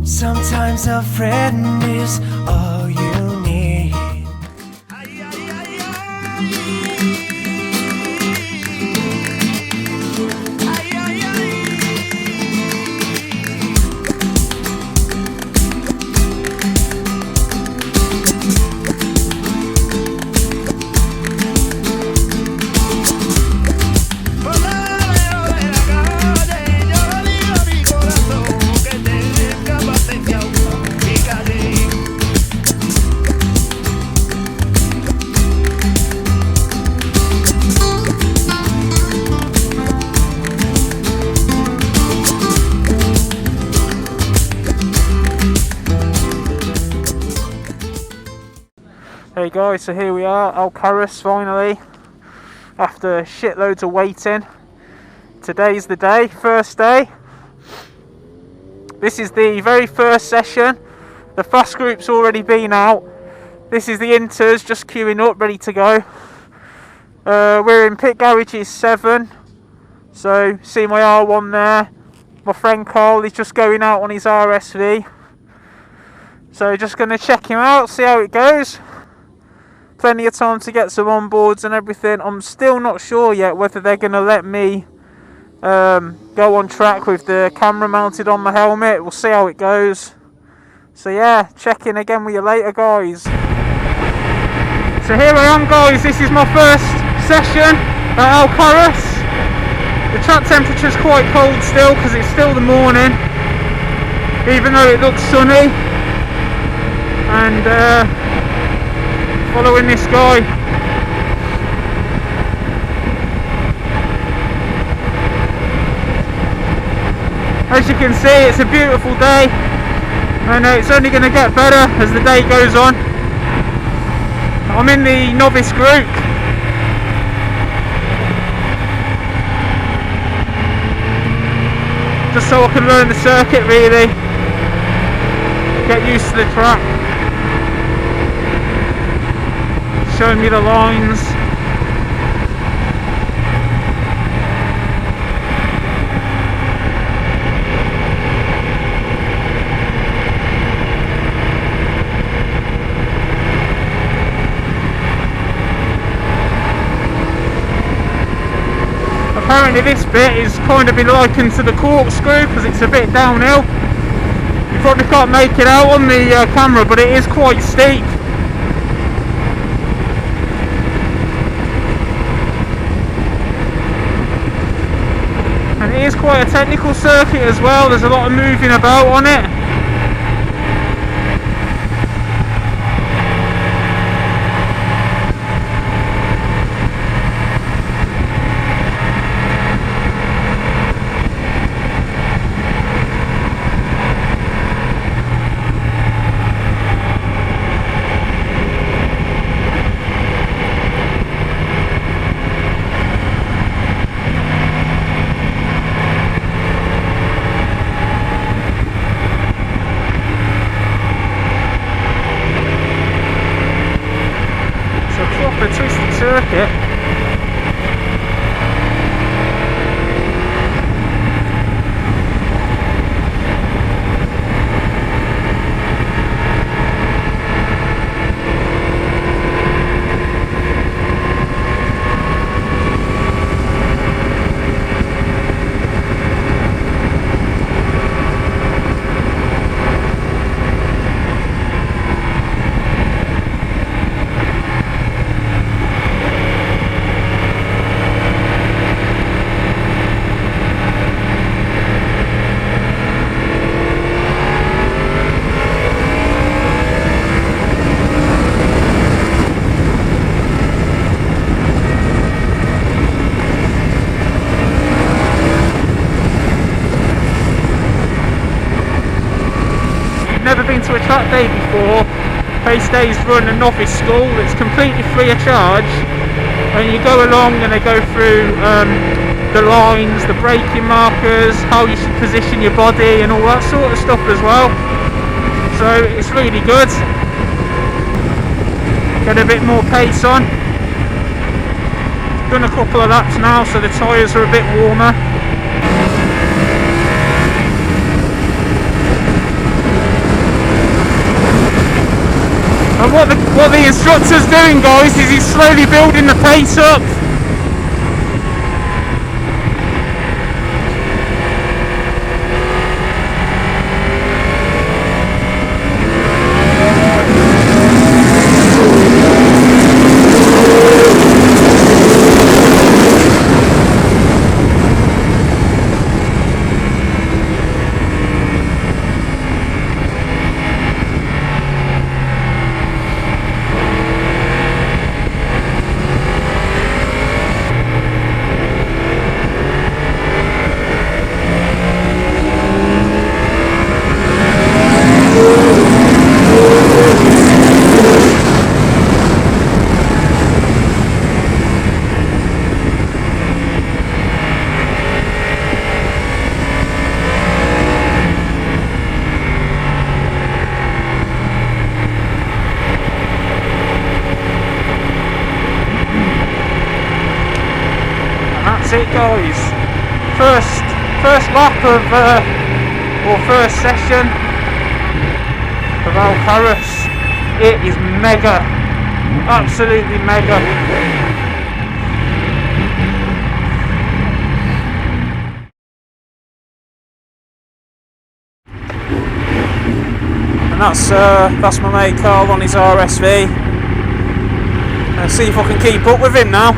Sometimes a friend is all you need. Hey guys, so here we are, Alcarras finally, after shitloads of waiting. Today's the day, first day. This is the very first session. The fast group's already been out. This is the inters just queuing up, ready to go. We're in pit garages 7, so see my R1 there. My friend Carl is just going out on his RSV. So just going to check him out, see how it goes. Plenty of time to get some onboards and everything. I'm still not sure yet whether they're going to let me go on track with the camera mounted on my helmet. We'll see how it goes. So yeah, check in again with you later, guys. So here I am, guys. This is my first session at Alcarras. The track temperature's quite cold still because it's still the morning, even though it looks sunny. And following this guy. As you can see, it's a beautiful day, and it's only going to get better as the day goes on. I'm in the novice group. Just so I can learn the circuit, really. Get used to the track. Showing me the lines. Apparently this bit is kind of been likened to the corkscrew because it's a bit downhill. You probably can't make it out on the camera, but it is quite steep. It is quite a technical circuit as well. There's a lot of moving about on it. A twisty circuit. Never been to a track day before. Pace Days run a novice school. It's completely free of charge, and you go along and they go through the lines, the braking markers, how you should position your body and all that sort of stuff as well. So it's really good. get a bbit more pace on. Done a couple of laps now, so the tyres are a bit warmer. And what the instructor's doing, guys, is he's slowly building the pace up. That's it, guys. First lap of or first session of Alcarras. It is mega, absolutely mega. And that's my mate Carl on his RSV. Let's see if I can keep up with him now.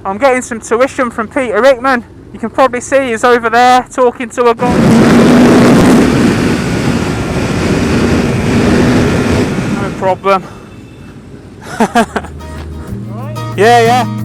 I'm getting some tuition from Peter Hickman. You can probably see he's over there talking to a guy. No problem. Yeah, yeah.